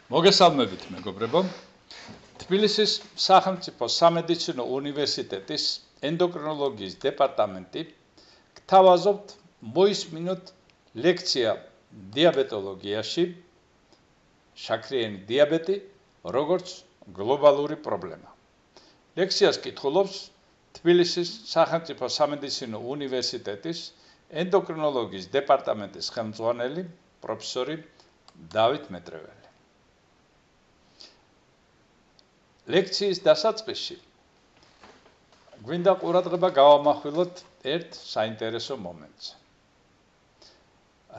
მოგესალმებით მეგობრებო. თბილისის სახელმწიფო სამედიცინო უნივერსიტეტის ენდოკრინოლოგიის დეპარტამენტი გთავაზობთ მოისმინოთ ლექცია დიაბეტოლოგიაში შაქრიანი დიაბეტი როგორც გლობალური პრობლემა. ლექციას კითხულობს თბილისის სახელმწიფო სამედიცინო უნივერსიტეტის ენდოკრინოლოგიის დეპარტამენტის ხელმძღვანელი პროფესორი დავით მეტრეველი. ლექციის დასაწყისში გვინდა ყურადღება გავამახვილოთ ერთ საინტერესო მომენტზე.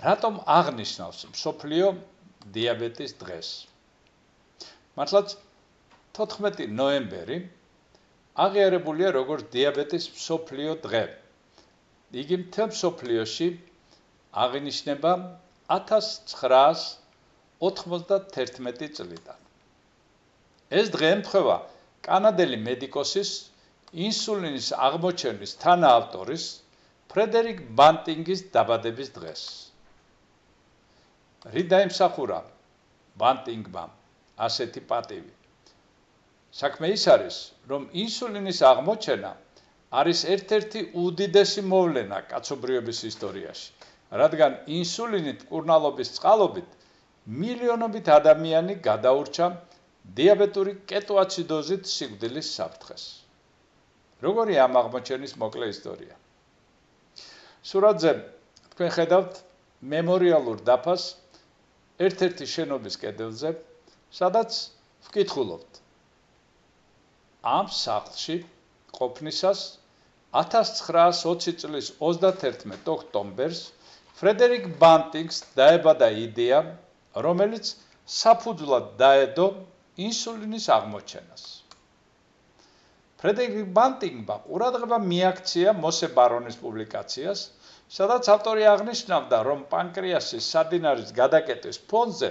რატომ აღნიშნავს მსოფლიო დიაბეტის დღეს? მართლაც 14 ნოემბერი აღიარებულია როგორც დიაბეტის მსოფლიო დღე. იგი მთელ მსოფლიოში აღინიშნება 1991 წლიდან. ეს დღე ემთხვევა კანადელი მედიკოსის ინსულინის აღმოჩენის თანაავტორის ფრედერიკ ბანტინგის დაბადების დღეს. რით დაიმსახურა ბანტინგმა ასეთი პატივი? საქმე ის არის, რომ ინსულინის აღმოჩენა არის ერთ-ერთი უდიდესი მოვლენა კაცობრიობის ისტორიაში, რადგან ინსულინით მკურნალობის წყალობით მილიონობით ადამიანი გადაურჩა დიაბეტური კეტოაციდოზით სიკვდილის საფრთხეს. როგორია ამ აღმოჩენის მოკლე ისტორია? სურათზე თქვენ ხედავთ მემორიალურ დაფას ერთ-ერთი შენობის კედელზე, სადაც ვკითხულობთ. ამ სახლში ყოფნისას 1920 წლის 31 ოქტომბერს ფრედერიკ ბანტინგს დაებადა იდეა, რომელიც საფუძვლად დაედო ინსულინის აღმოჩენას. ფრედერიკ ბანტინგმა ყურადღება მიაქცია მოსე ბარონის პუბლიკაციას, სადაც ავტორი აღნიშნავდა, რომ პანკრეასის სადინარის გადაკეტვის ფონზე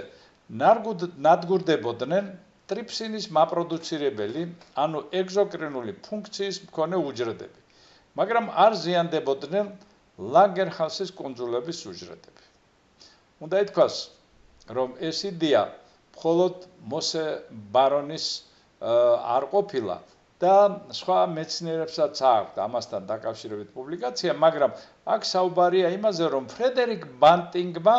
ნადგურდებოდნენ ტრიფსინის მაპროდუცირებელი, ანუ ეგზოკრინული ფუნქციის მქონე უჯრედები, მაგრამ არ ზიანდებოდნენ ლანგერჰანსის კუნძულების უჯრედები. უნდა ითქვას, რომ ეს იდეა მხოლოდ მოსე ბარონის არ ყოფილა და სხვა მეცნიერებსაც აქვს ამასთან დაკავშირებით პუბლიკაცია, მაგრამ აქ საუბარია იმაზე, რომ ფრედერიკ ბანტინგმა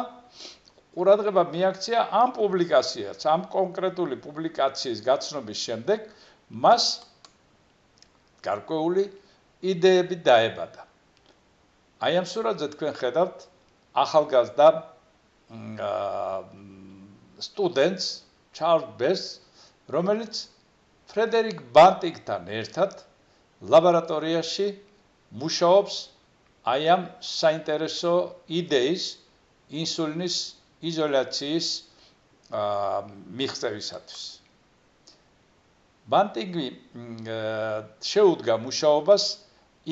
ყურადღება მიაქცია ამ პუბლიკაციას, ამ კონკრეტული პუბლიკაციის გაცნობის შემდეგ მას გარკვეული იდეები დაებადა. აი ამ სურათზე თქვენ ხედავთ ახალგაზრდა სტუდენტს ჩარლზ ბესტს, რომელიც ფრედერიკ ბანტინგთან ერთად ლაბორატორიაში მუშაობს აი ამ საინტერესო იდეის ინსულინის იზოლაციის მიღწევისათვის. ბანტინგი შეუდგა მუშაობას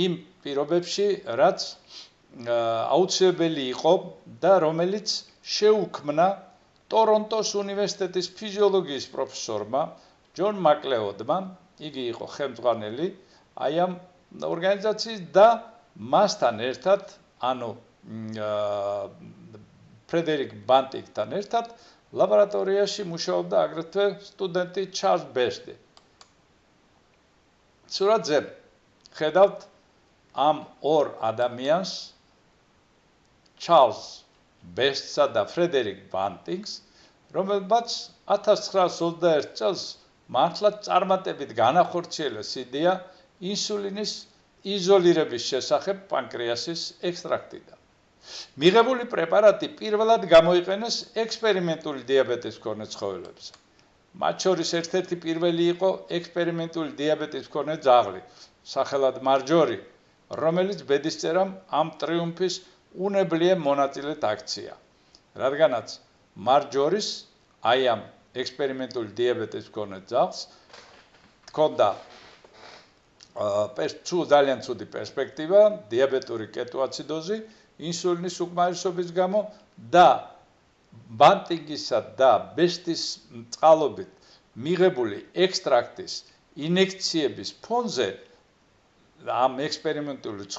იმ პირობებში, რაც აუცილებელი იყო და რომელიც შეუქმნა ტორონტოს უნივერსიტეტის ფიზიოლოგიის პროფესორმა ჯონ მაკლეოდმა, იგი იყო ხელმძღვანელი აი ამ ორგანიზაციის და მასთან ერთად, ანუ ფრედერიკ ბანტინგთან ერთად ლაბორატორიაში მუშაობდა აგრეთვე სტუდენტი ჩარლზ ბესტი. სურათზე ხედავთ ამ ორ ადამიანს, ჩარლზ ბესტსა და ფრედერიკ ბანტინგს, რომელმაც 1921 წელს მართლაც წარმატებით განახორციელეს იდეა ინსულინის იზოლირების შესახებ პანკრეასის ექსტრაქტიდან. მიღებული პრეპარატი პირველად გამოიყენეს ექსპერიმენტული დიაბეტის მქონე ცხოველებზე. მათ შორის ერთ-ერთი პირველი იყო ექსპერიმენტული დიაბეტის მქონე ძაღლი, სახელად მარჯორი, რომელიც ბედისწერამ ამ ტრიუმფის უნებლიე მონაწილედ აქცია, რადგანაც მარჯორის აი ამ ექსპერიმენტული დიაბეტის მქონე ძაღლს ჰქონდა ძალიან ცუდი პერსპექტივა, დიაბეტური კეტოაციდოზი, ინსულინის უკმარისობის გამო და ბანტინგისა და ბესტის წყალობით მიღებული ექსტრაქტის ინექციების ფონზე ამ ექსპერიმენტული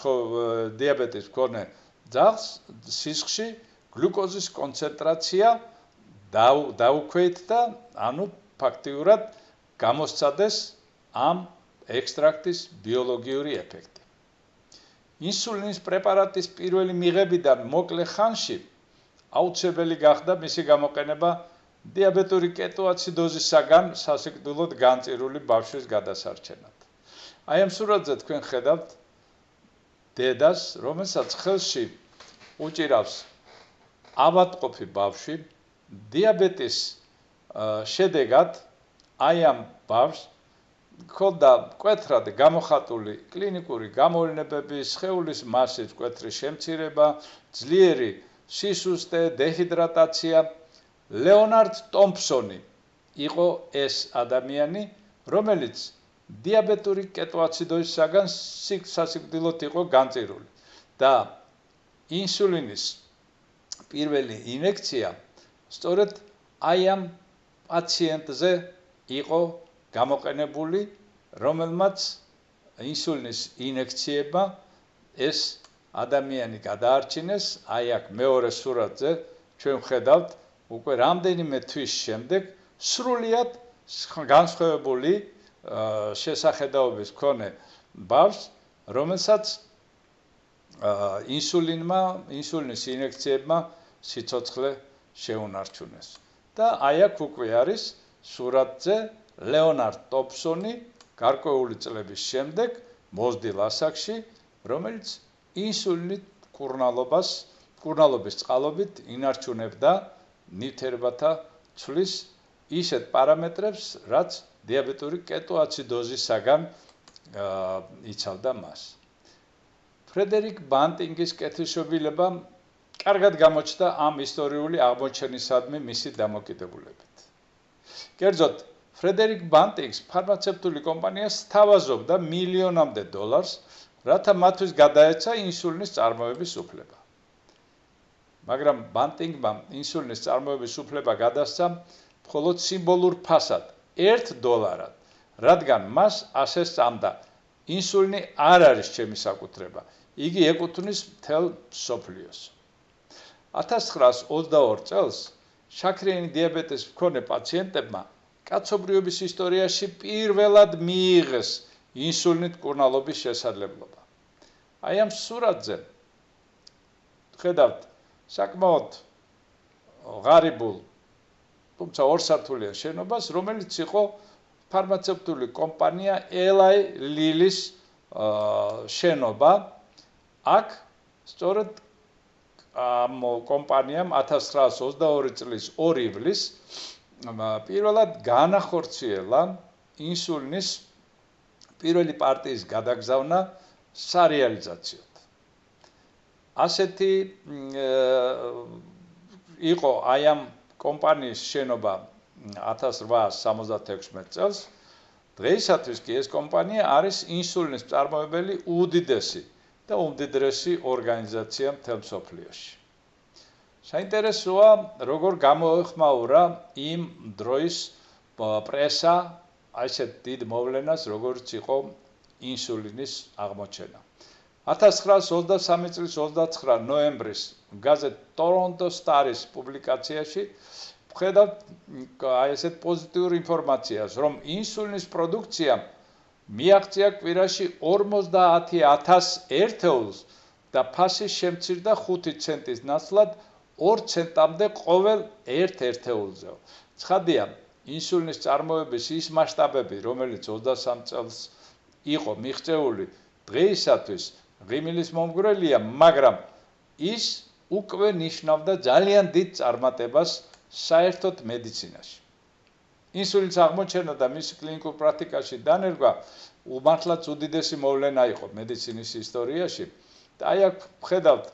დიაბეტის მქონე ძაღლს სისხლში გლუკოზის კონცენტრაცია დაუქვეით და ანუ ფაქტიურად გამოსცადეს ამ ექსტრაქტის ბიოლოგიური ეფექტი. ინსულინის პრეპარატის პირველი მიღებიდან მოკლე ხანში აუცილებელი გახდა მისი გამოყენება დიაბეტური კეტოაციდოზისაგან სასიკვდილოდ განწირული ბავშვის გადასარჩენად. აი ამ სურათზე თქვენ ხედავთ დედას, რომელსაც ხელში უჭირავს ავადმყოფი ბავშვი, დიაბეტის შედეგად აი ამ ბავშვს ჰქონდა მკვეთრად გამოხატული კლინიკური გამოვლენებები, სხეულის მასის მკვეთრი შემცირება, ძლიერი სისუსტე, დეჰიდრატაცია. ლეონარდ ტომპსონი იყო ეს ადამიანი, რომელიც დიაბეტური კეტოაციდოზისაგან სასიკვდილოდ იყო განწირული და ინსულინის პირველი ინექცია სწორედ აი ამ პაციენტზე იყო გამოყენებული, რომელმაც ინსულინის ინექციებმა ეს ადამიანი გადაარჩინეს. აი აქ მეორე სურათზე ჩვენ ხედავთ უკვე რამდენიმე თვის შემდეგ სრულიად განსხვავებული შესახედაობის მქონე ბავშვს, რომელსაც ინსულინის ინექციებმა სიცოცხლე შეუნარჩუნეს. და აი აქ უკვე არის სურათზე ლეონარდ ტომპსონი გარკვეული წლების შემდეგ მოზრდილ ასაკში, რომელიც ინსულინით მკურნალობის წყალობით ინარჩუნებდა ნივთიერებათა ცვლის ისეთ პარამეტრებს, რაც დიაბეტური კეტოაციდოზისაგან იცავდა მას. ფრედერიკ ბანტინგის კეთილშობილება კარგად გამოჩნდა ამ ისტორიული აღმოჩენისადმი მისი დამოკიდებულებით. კერძოდ, ფრედერიკ ბანტინგს ფარმაცევტული კომპანია სთავაზობდა მილიონამდე დოლარს, რათა მათთვის გადაეცა ინსულინის წარმოების უფლება. მაგრამ ბანტინგმა ინსულინის წარმოების უფლება გადასცა მხოლოდ სიმბოლურ ფასად, $1, რადგან მას ასე სწამდა, ინსულინი არ არის ჩემი საკუთრება, იგი ეკუთვნის მთელ მსოფლიოს. 1922 წელს შაქრიანი დიაბეტის მქონე პაციენტებმა კაცობრიობის ისტორიაში პირველად მიიღეს ინსულინით მკურნალობის შესაძლებლობა. აი ამ სურათზე ხედავთ საკმაოდ ღარიბულ, თუმცა ორსართულიან შენობას, რომელიც იყო ფარმაცევტული კომპანია ელაი ლილის შენობა. აქ სწორედ ამ კომპანიამ 1922 წლის 2 ივლისს პირველად განახორციელა ინსულინის პირველი პარტიის გადაგზავნა სარეალიზაციოდ. ასეთი იყო აი ამ კომპანიის შენობა 1876 წელს. დღეისათვის კი ეს კომპანია არის ინსულინის მწარმოებელი უდიდესი და უმდიდრესი ორგანიზაცია მთელ მსოფლიოში. საინტერესოა, როგორ გამოეხმაურა იმ დროის პრესა ასეთ დიდ მოვლენას, როგორც იყო ინსულინის აღმოჩენა. 1923 წლის 29 ნოემბრის გაზეთ Toronto Star-ის პუბლიკაციაში ვხედავთ აი ესეთ პოზიტიურ ინფორმაციას, რომ ინსულინის პროდუქციამ მიაღწია კვირაში 50,000 ერთეულს და ფასი შემცირდა 5 ცენტის ნაცვლად 2 ცენტამდე ყოველ ერთეულზე. ცხადია, ინსულინის წარმოების ის მასშტაბები, რომელიც 23 წელს იყო მიღწეული, დღეისათვის ღიმილის მომგვრელია, მაგრამ ის უკვე ნიშნავდა ძალიან დიდ წარმატებას საერთოდ მედიცინაში. ინსულინის აღმოჩენა და მისი კლინიკურ პრაქტიკაში დანერგვა მართლაც უდიდესი მოვლენა იყო მედიცინის ისტორიაში. და აი აქ ვხედავთ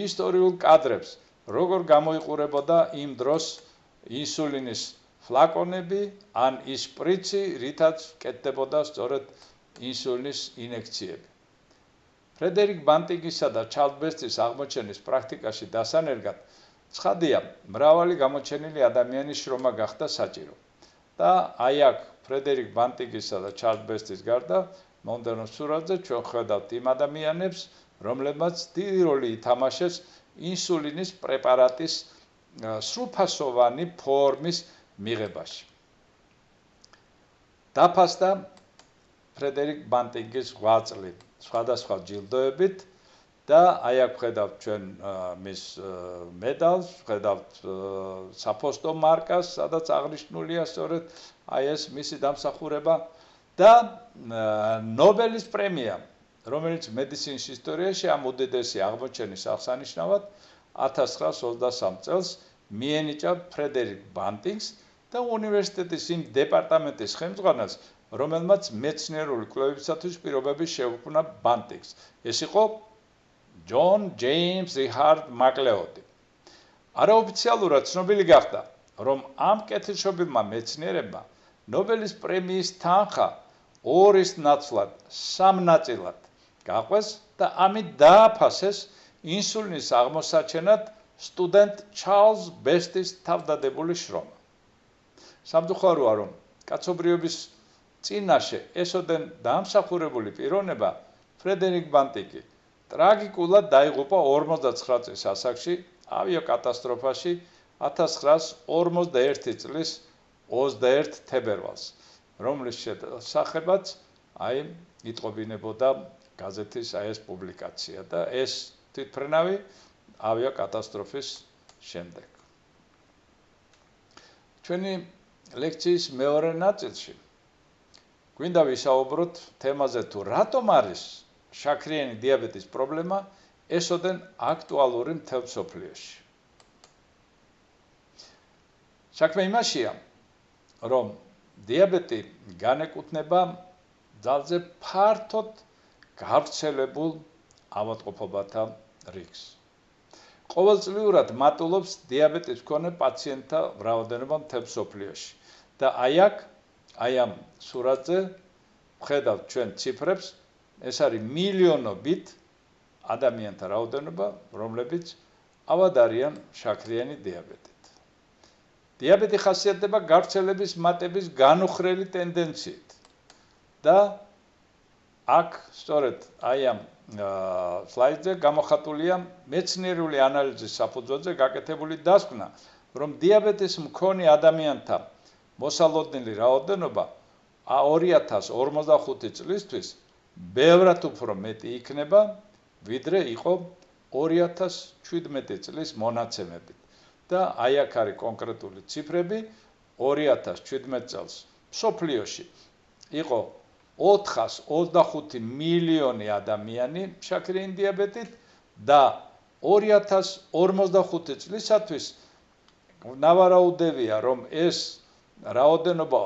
ისტორიულ კადრებს, როგორ გამოიყურებოდა იმ დროს ინსულინის ფლაკონები, ან ის შპრიცი, რითაც კეთდებოდა სწორედ ინსულინის ინექციები. ფრედერიკ ბანტინგისა და ჩარლზ ბესტის აღმოჩენის პრაქტიკაში დასანერგად ცხადია, მრავალი გამოჩენილი ადამიანის შრომა გახდა საჭირო. და აი აქ ფრედერიკ ბანტინგისა და ჩარლზ ბესტის გარდა მომდევნო სურათზე ჩვენ ხედავთ იმ ადამიანებს, რომლებმაც დიდი როლი ითამაშეს ინსულინის პრეპარატის სრულფასოვანი ფორმის მიღებაში. დაფასდა ფრედერიკ ბანტინგის 8 წლი სხვადასხვა ჯილდოებით და აი აქ ხედავთ ჩვენ მის მედალს, ხედავთ საფოსტო მარკას, სადაც აღნიშნულია სწორედ აი ეს მისი დამსახურება და ნობელის პრემია, რომელიც მედიცინის ისტორიაში ამ უდიდესი აღმოჩენის აღსანიშნავად 1923 წელს მიენიჭა ფრედერიკ ბანტინგს და უნივერსიტეტის იმ დეპარტამენტის ხელმძღვანელს, რომელმაც მეცნიერული კვლევებისათვის პირობები შეუქმნა ბანტინგს. ეს იყო ჯონ ჯეიმს რიხარდ მაკლეოდი. არაოფიციალურად ცნობილი გახდა, რომ ამ კეთილშობილმა მეცნიერებმა ნობელის პრემიის თანხა 2-ის ნაცვლად 3 ნაწილად გაყვეს და ამით დააფასეს ინსულინის აღმოსაჩენად სტუდენტ ჩარლზ ბესტის თავდადებული შრომა. სამწუხაროა, რომ კაცობრიობის წინაშე ესოდენ დამსახურებული პიროვნება ფრედერიკ ბანტინგი ტრაგიკულად დაიღუპა 49 წლის ასაკში ავიაკატასტროფაში 1951 წლის 21 თებერვალს, რომლის შესახებაც იტყობინებოდა გაზეთის ეს პუბლიკაცია და ეს თვითმფრინავი ავიაკატასტროფის შემდეგ. ჩვენი ლექციის მეორე ნაწილში გვინდა ვისაუბროთ თემაზე თუ რატომ არის შაქრიანი დიაბეტის პრობლემა ესოდენ აქტუალური მთელ მსოფლიოში. საქმე იმაშია, რომ დიაბეტი განეკუთვნება ძალზე ფართოდ გავრცელებულ ავადმყოფობათა რიგს. ყოველწლიურად მატულობს დიაბეტის მქონე პაციენტთა რაოდენობა მთელ მსოფლიოში და აი ამ სურათზე ვხედავთ ჩვენ ციფრებს, ეს არის მილიონობით ადამიანთა რაოდენობა, რომლებიც ავად არიან შაქრიანი დიაბეტით. დიაბეტი ხასიათდება გავრცელების მატების განუხრელი ტენდენციით და აქ სწორედ აი ამ სლაიდზე გამოხატულია მეცნიერული ანალიზის საფუძველზე გაკეთებული დასკვნა, რომ დიაბეტის მქონე ადამიანთა მოსალოდნელი რაოდენობა 2045 წლისთვის ბევრად უფრო მეტი იქნება, ვიდრე იყო 2017 წლის მონაცემებით. და აი აქ არის კონკრეტული ციფრები, 2017 წელს მსოფლიოში იყო 425 მილიონი ადამიანი შაქრიანი დიაბეტით და 2045 წლისათვის ნავარაუდევია, რომ ეს რაოდენობა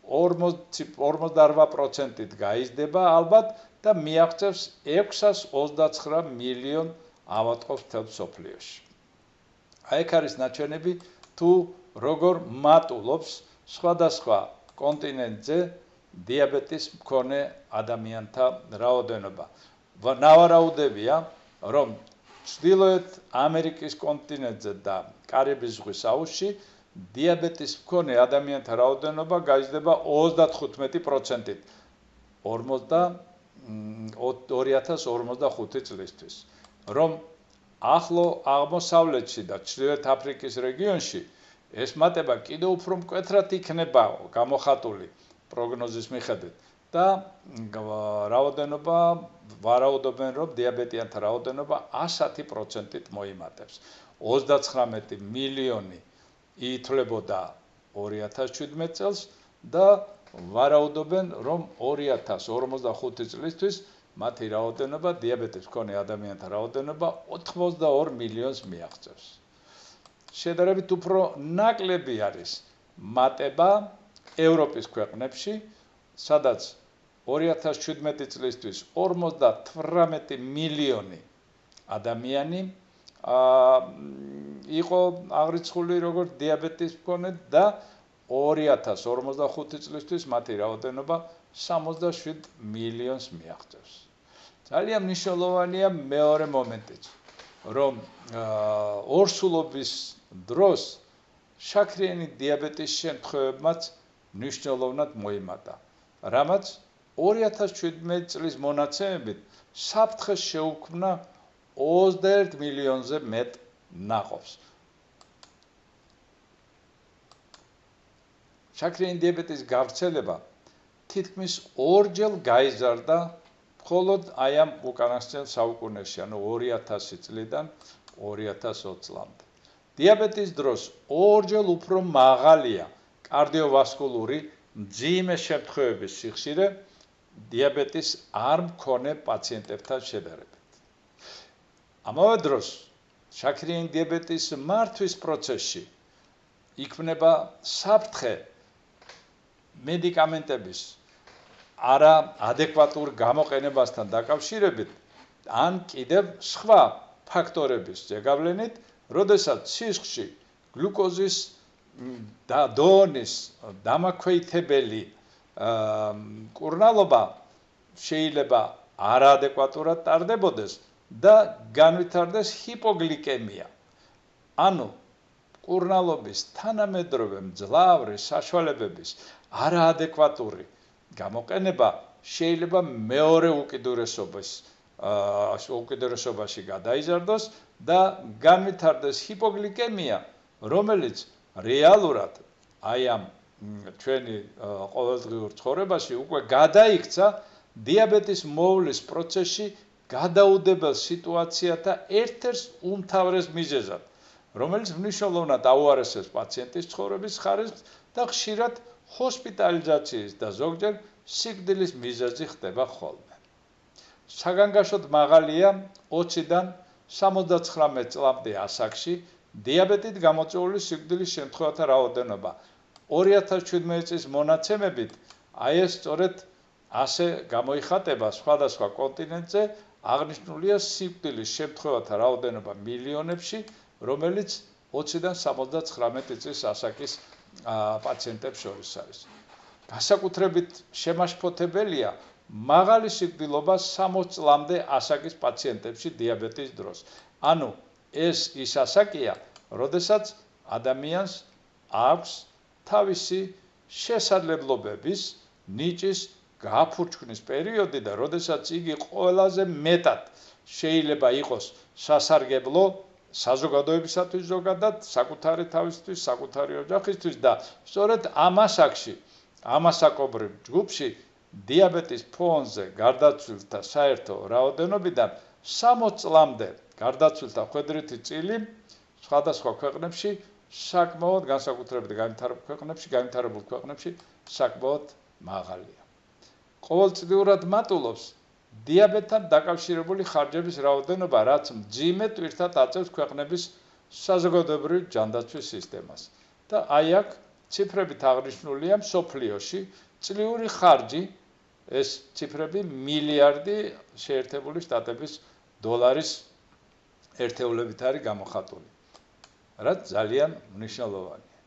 48%-ით გაიზრდება ალბათ და მიაღწევს 629 მილიონ ავადმყოფს მთელ მსოფლიოში. აი აქ არის ნაჩვენები თუ როგორ მატულობს სხვადასხვა კონტინენტზე დიაბეტის მქონე ადამიანთა რაოდენობა. ნავარაუდევია, რომ ჩრდილოეთ ამერიკის კონტინენტზე და კარიბის ზღვის აუზში დიაბეტის მქონე ადამიანთა რაოდენობა გაიზრდება 35%-ით 2045 წლისთვის, რომ ახლო აღმოსავლეთში და ჩრდილოეთ აფრიკის რეგიონში ეს მატება კიდევ უფრო მკვეთრად იქნება გამოხატული პროგნოზის მიხედვით და რაოდენობა ვარაუდობენ, რომ დიაბეტიანთა რაოდენობა 110%-ით მოიმატებს. 39 მილიონი ითვლებოდა 2017 წელს და ვარაუდობენ, რომ 2045 წლისთვის მათი რაოდენობა, დიაბეტის მქონე ადამიანთა რაოდენობა 82 მილიონს მიაღწევს. შედარებით უფრო ნაკლები არის მატება ევროპის ქვეყნებში, სადაც 2017 წლისთვის 58 მილიონი ადამიანი იყო აღრიცხული როგორც დიაბეტის მქონე და 2045 წლისთვის მათი რაოდენობა 67 მილიონს მიაღწევს. ძალიან მნიშვნელოვანია მეორე მომენტიც, რომ ორსულობის დროს შაქრიანი დიაბეტის შემთხვევებმაც მნიშვნელოვნად მოიმატა, რამაც 2017 წლის მონაცემებით საფრთხეს შეუქმნა 21 მილიონზე მეტ ნაყოფს. შაქრიანი დიაბეტის გავრცელება თითქმის ორჯერ გაიზარდა მხოლოდ აი ამ უკანასკნელ საუკუნეში, ანუ 2000 წლიდან 2020 წლამდე. დიაბეტის დროს ორჯერ უფრო მაღალია კარდიოვასკულური მძიმე შემთხვევების სიხშირე დიაბეტის არ მქონე პაციენტებთან შედარებით. ამავე დროს შაქრიანი დიაბეტის მართვის პროცესში იქმნება საფრთხე მედიკამენტების არა ადეკვატურ გამოყენებასთან დაკავშირებით ან კიდევ სხვა ფაქტორების ზეგავლენით, როდესაც სისხლში გლუკოზის დონის დამაქვეითებელი მკურნალობა შეიძლება არაადეკვატურად ტარდებოდეს და განვითარდეს ჰიპოგლიკემია. ანუ მკურნალობის თანამედროვე მძლავრი საშუალებების არაადეკვატური გამოყენება შეიძლება მეორე უკიდურესობაში გადაიზარდოს და განვითარდეს ჰიპოგლიკემია, რომელიც რეალურად აი ამ ჩვენი ყოველდღიურ ცხოვრებაში უკვე გადაიქცა დიაბეტის მოვლის პროცესში გადაუდებელ სიტუაციათა ერთ-ერთ უმთავრეს მიზეზად, რომელიც მნიშვნელოვნად აუარესებს პაციენტის ცხოვრების ხარისხს და ხშირად ჰოსპიტალიზაციის და ზოგჯერ სიკვდილის მიზეზი ხდება ხოლმე. საგანგაშოდ მაღალია 20-დან 79 წლამდე ასაკში დიაბეტით გამოწვეული სიკვდილის შემთხვევათა რაოდენობა. 2017 წლის მონაცემებით აი ეს სწორედ ასე გამოიხატება სხვადასხვა კონტინენტზე, აღნიშნულია სიკვდილის შემთხვევათა რაოდენობა მილიონებში, რომელიც 20-დან 79 წლის ასაკის პაციენტებს შორის არის. განსაკუთრებით შემაშფოთებელია მაღალი სიკვდილობა 60 წლამდე ასაკის პაციენტებში დიაბეტის დროს. ანუ ეს ის ასაკია, როდესაც ადამიანს აქვს თავისი შესაძლებლობების ნიჭის გაფურჩქვის პერიოდი და როდესაც იგი ყველაზე მეტად შეიძლება იყოს სასარგებლო საზოგადოებისათვის ზოგადად, საკუთარი თავისთვის, საკუთარი ოჯახისთვის და სწორედ ამ ასაკში, ამასაკობრივ ჯგუფში დიაბეტის ფონზე გარდაცვლილთა საერთო რაოდენობიდან 60 წლამდე გარდაცვლილთა ხვედრითი წილი სხვადასხვა ქვეყნებში საკმაოდ განსაკუთრებით განვითარებულ ქვეყნებში საკმაოდ მაღალია. ყოველწლიურად მატულობს დიაბეტთან დაკავშირებული ხარჯების რაოდენობა, რაც მძიმე ტვირთად აწევს ქვეყნების საზოგადოებრივი ჯანდაცვის სისტემას. და აი აქ ციფრებით აღნიშნულია მსოფლიოში წლიური ხარჯი, ეს ციფრები მილიარდი შეერთებული შტატების დოლარის ერთეულებით არის გამოხატული, რაც ძალიან მნიშვნელოვანია.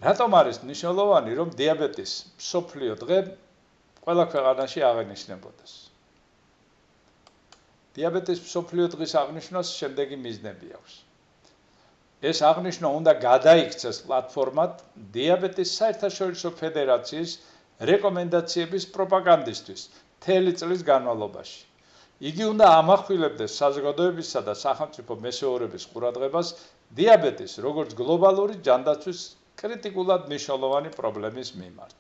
რატომ არის მნიშვნელოვანი, რომ დიაბეტის მსოფლიო დღე ყველა ქვეყანაში აღენიშნებოდეს? დიაბეტის მსოფლიო დღის აღნიშვნას შემდეგი მიზნები აქვს. ეს აღნიშვნა უნდა გადაიქცეს პლატფორმად დიაბეტის საერთაშორისო ფედერაციის რეკომენდაციების პროპაგანდისთვის მთელი წლის განმავლობაში. იგი უნდა ამახვილებდეს საზოგადოებისა და სახელმწიფო მესეურების ყურადღებას დიაბეტის, როგორც გლობალური ჯანდაცვის კრიტიკულად მნიშვნელოვანი პრობლემის მიმართ.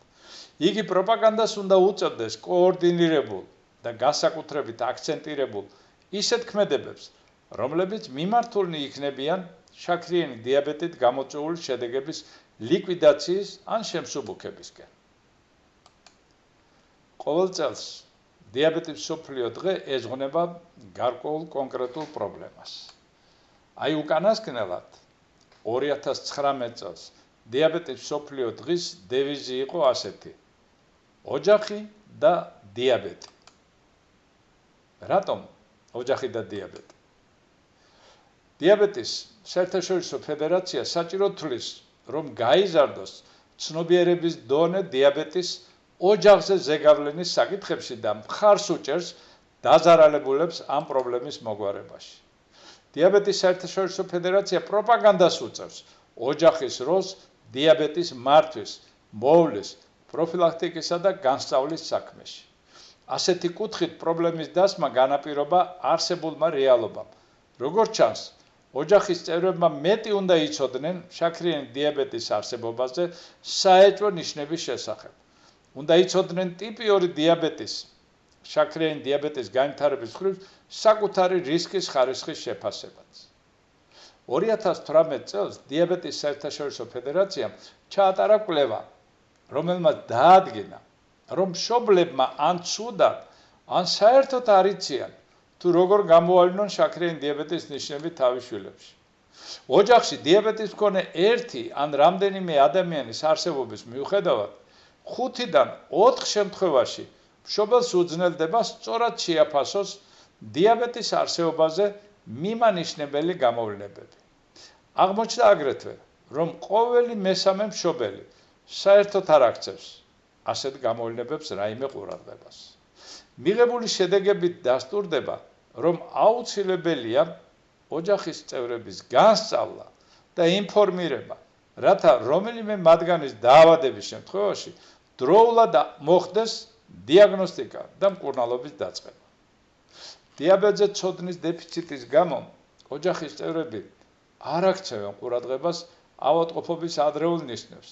იგი პროპაგანდას უნდა უწევდეს კოორდინირებულ და განსაკუთრებით აქცენტირებულ ისეთ ქმედებებს, რომლებიც მიმართულნი იქნებიან შაქრიანი დიაბეტით გამოწვეული შედეგების ლიკვიდაციის ან შემსუბუქებისკენ. ყოველ წელს დიაბეტის მსოფლიო დღე ეძღვნება გარკვეულ კონკრეტულ პრობლემას. აი უკანასკნელად 2019 წელს დიაბეტის მსოფლიო დღის დევიზი იყო ასეთი: ოჯახი და დიაბეტი. რატომ ოჯახი და დიაბეტი? დიაბეტის საერთაშორისო ფედერაცია საჭირო თვლის, რომ გაიზარდოს ცნობიერების დონე დიაბეტის ოჯახზე ზეგავლენის საკითხებში და მხარს უჭერს დაზარალებულებს ამ პრობლემის მოგვარებაში. დიაბეტის საერთაშორისო ფედერაცია პროპაგანდას უწევს ოჯახის როლს დიაბეტის მართვის, მოვლის, პროფილაქტიკისა და განსწავლის საქმეში. ასეთი კუთხით პრობლემის დასმა განაპირობა არსებულმა რეალობამ. როგორც ჩანს, ოჯახის წევრებმა მეტი უნდა იცოდნენ შაქრიანი დიაბეტის არსებობაზე საეჭვო ნიშნების შესახებ. უნდა იცოდნენ ტიპი 2 დიაბეტის, შაქრიანი დიაბეტის განვითარების მხრივ საკუთარი რისკის ხარისხის შეფასებაც. 2018 წელს დიაბეტის საერთაშორისო ფედერაციამ ჩაატარა კვლევა, რომელმაც დაადგინა, რომ მშობლებმა ან ცუდად, ან საერთოდ არ იციან, თუ როგორ გამოავლინონ შაქრიანი დიაბეტის ნიშნები თავის შვილებში. ოჯახში დიაბეტის მქონე ერთი ან რამდენიმე ადამიანის არსებობის მიუხედავად, 5-დან 4 შემთხვევაში მშობელს უძნელდება სწორად შეაფასოს დიაბეტის არსებობაზე მიმანიშნებელი გამოვლინებები. აღმოჩნდა აგრეთვე, რომ ყოველი მესამე მშობელი საერთოდ არ აქცევს ასეთ გამოვლინებებს რაიმე ყურადღებას. მიღებული შედეგებით დასტურდება, რომ აუცილებელია ოჯახის წევრების განსწავლა და ინფორმირება, რათა რომელიმე მათგანის დაავადების შემთხვევაში დროულად მოხდეს დიაგნოსტიკა და მკურნალობის დაწყება. დიაბეტზე ცოდნის დეფიციტის გამო ოჯახის წევრები არ აქცევენ ყურადღებას ავადმყოფობის ადრეულ ნიშნებს.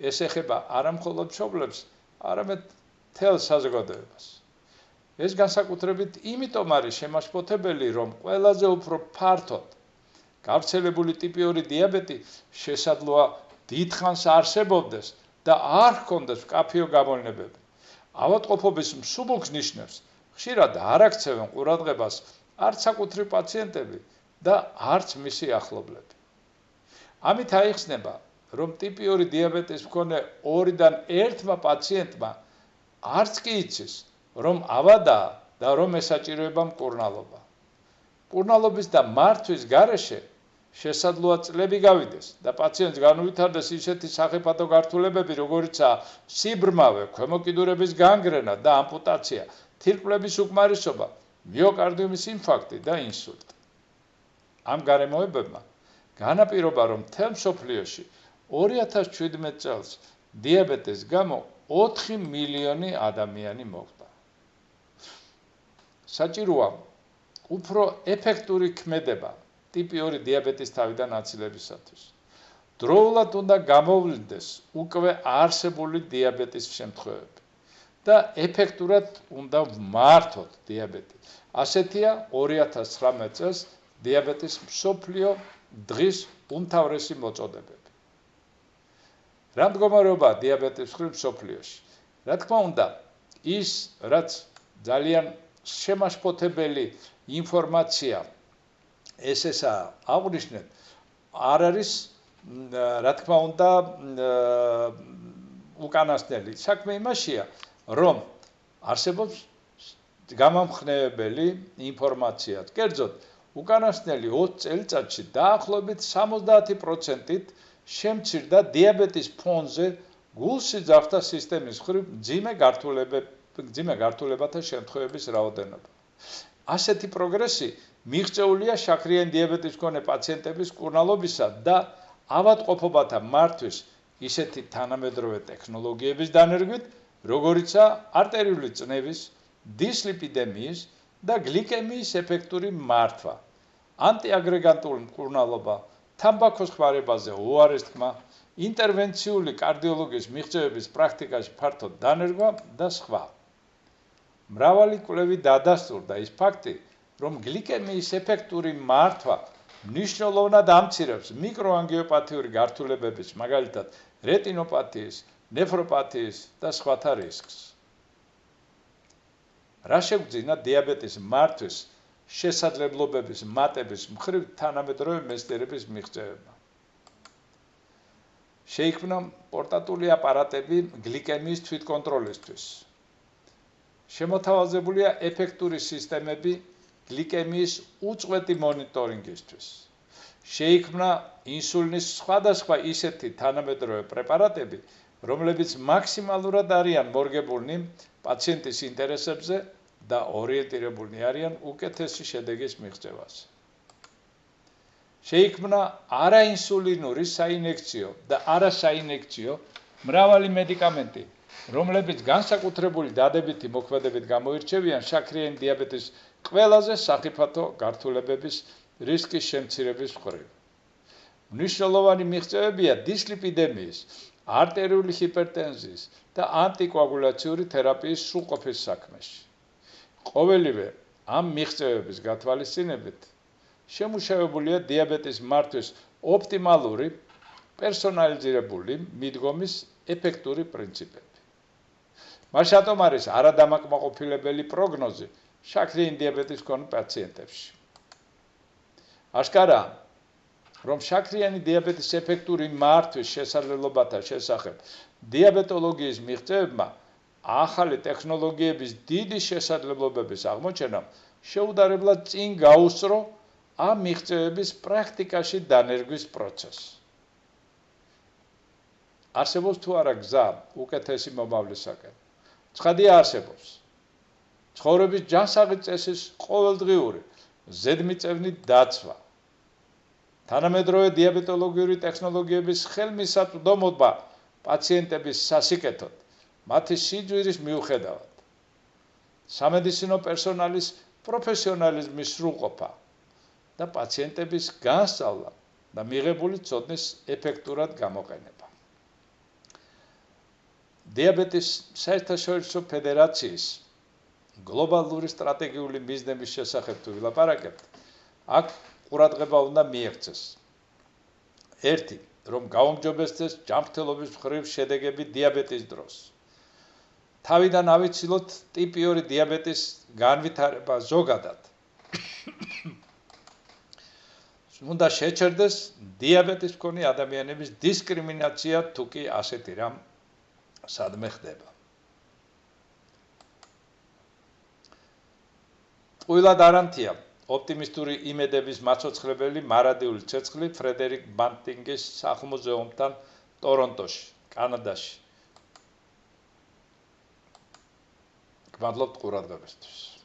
ეს ეხება არა მხოლოდ მშობლებს, არამედ მთელ საზოგადოებას. ეს განსაკუთრებით იმიტომ არის შემაშფოთებელი, რომ ყველაზე უფრო ფართოდ გავრცელებული ტიპი 2 დიაბეტი შესაძლოა დიდხანს არსებობდეს და არ ჰქონდეს მკაფიო გამოვლინებები. ავადმყოფობის მსუბუქ ნიშნებს ხშირად არ აქცევენ ყურადღებას არც საკუთრივ პაციენტები და არც მისი ახლობლები. ამით აიხსნება, რომ ტიპი 2 დიაბეტის მქონე 2-დან 1 პაციენტმა არც კი იცის, რომ ავადაა და რომ ესაჭიროება მკურნალობა. მკურნალობის და მართვის გარეშე შესაძლოა წლები გავიდეს და პაციენტს განუვითარდეს ისეთი სახიფათო გართულებები, როგორიცაა სიბრმავე, ქვემოკიდურების განგრენა და ამპუტაცია, თირკმლების უკმარისობა, მიოკარდიუმის ინფარქტი და ინსულტი. ამ გარემოებებმა განაპირობა, რომ მთელ მსოფლიოში 2017 წელს დიაბეტის გამო 4 მილიონი ადამიანი მოკვდა. საჭიროა უფრო ეფექტური ქმედება ტიპი 2 დიაბეტის თავიდან აცილებისათვის. დროულად უნდა გამოვლინდეს უკვე არსებული დიაბეტის შემთხვევები და ეფექტურად უნდა ვმართოთ დიაბეტი. ასეთია 2019 წელს დიაბეტის მსოფლიო დღის უმთავრესი მოწოდებები. რა მდგომარეობაა დიაბეტის მხრივ მსოფლიოში? რა თქმა უნდა, ის, რაც ძალიან შემაშფოთებელი ინფორმაცია ესეა აღნიშნეთ, არ არის, რა თქმა უნდა, უკანასკნელი. საქმე იმაშია, რომ არსებობს გამამხნევებელი ინფორმაცია. კერძოდ, უკანასკნელი 20 წელიწადში დაახლოებით 70%-ით შემცირდა დიაბეტის ფონზე გულსიძახთა სისტემის მხრივ მძიმე გართულებათა შემთხვევების რაოდენობა. ასეთი პროგრესი მიღწეულია შაქრიანი დიაბეტის მქონე პაციენტების მკურნალობისა და ავადმყოფობათა მართვის ისეთი თანამედროვე ტექნოლოგიების დანერგვით, როგორიცაა არტერიული წნევის, დისლიპიდემიის და გლიკემიის ეფექტური მართვა, ანტიაგრეგანტული მკურნალობა, თამბაქოს ხმარებაზე უარეს თქმა, ინტერვენციული კარდიოლოგიის მიღწევების პრაქტიკაში ფართო დანერგვა და სხვა. მრავალი კვლევი დადასტურდა ის ფაქტი, რომ გლიკემიის ეფექტური მართვა მნიშვნელოვნად ამცირებს მიკროანგიოპათიური გართულებების, მაგალითად რეტინოპათიის, ნეფროპათიის და სხვათა რისკს. რა შეგვძინა დიაბეტის მართვის შესაძლებლობების მატების მხრივ თანამედროვე მეცნიერების მიღწევება? შეიქმნა პორტატული აპარატები გლიკემიის თვითკონტროლისთვის. შემოთავაზებულია ეფექტური სისტემები გლიკემიის უწყვეტი მონიტორინგისთვის. შეიქმნა ინსულინის სხვადასხვა ისეთი თანამედროვე პრეპარატები, რომლებიც მაქსიმალურად არიან მორგებულნი პაციენტის ინტერესებზე და ორიენტირებულნი არიან უკეთესი შედეგის მიღწევაზე. შეიქმნა არაინსულინური საინექციო და არასაინექციო მრავალი მედიკამენტი, რომლებიც განსაკუთრებული დადებითი მოქმედებით გამოირჩევიან შაქრიანი დიაბეტის ყველაზე სახიფათო გართულებების რისკის შემცირების მხრივ. მნიშვნელოვანი მიღწევებია დისლიპიდემიის, არტერიული ჰიპერტენზიის და ანტიკოაგულაციური თერაპიის სრულყოფის საქმეში. ყოველივე ამ მიღწევების გათვალისწინებით შემუშავებულია დიაბეტის მართვის ოპტიმალური, პერსონალიზირებული მიდგომის ეფექტური პრინციპები. მას რატომ არის არადამაკმაყოფილებელი პროგნოზი შაქრიანი დიაბეტის მქონე პაციენტებში? აშკარაა, რომ შაქრიანი დიაბეტის ეფექტური მართვის შესაძლებლობათა შესახებ დიაბეტოლოგიის მიღწევებმა ახალი ტექნოლოგიების დიდი შესაძლებლობების აღმოჩენამ შეუდარებლად წინ გაუსწრო ამ მიღწევების პრაქტიკაში დანერგვის პროცესს. არსებობს თუ არა გზა უკეთესი მომავლისაკენ? ცხადია არსებობს. ცხოვრების ჯანსაღი წესის ყოველდღიური ზედმიწევნი დაცვა, თანამედროვე დიაბეტოლოგიური ტექნოლოგიების ხელმისაწვდომობა პაციენტების სასიკეთოდ, მათი სიძვირის მიუხედავად, სამედიცინო პერსონალის პროფესიონალიზმის სრულყოფა და პაციენტების განსწავლა და მიღებული ცოდნის ეფექტურად გამოყენება. დიაბეტის საერთაშორისო ფედერაციის გლობალური სტრატეგიული მიზნების შესახებ თუ ვილაპარაკებთ, აქ ყურადღება უნდა მიექცეს. 1. რომ გაუმჯობესდეს ჯანმრთელობის მხრივ შედეგები დიაბეტის დროს. თავიდან ავიცილოთ ტიპი 2 დიაბეტის განვითარება ზოგადად. უნდა შეჩერდეს დიაბეტის მქონე ადამიანების დისკრიმინაცია თუ კი ასეთი რამ სადმე ხდება. ტყუილად არანთია ოპტიმისტური იმედების მაცოცხლებელი მარადიული ცეცხლი ფრედერიკ ბანტინგის სახლ-მუზეუმთან ტორონტოში, კანადაში. გმადლობთ ყურადღებისთვის.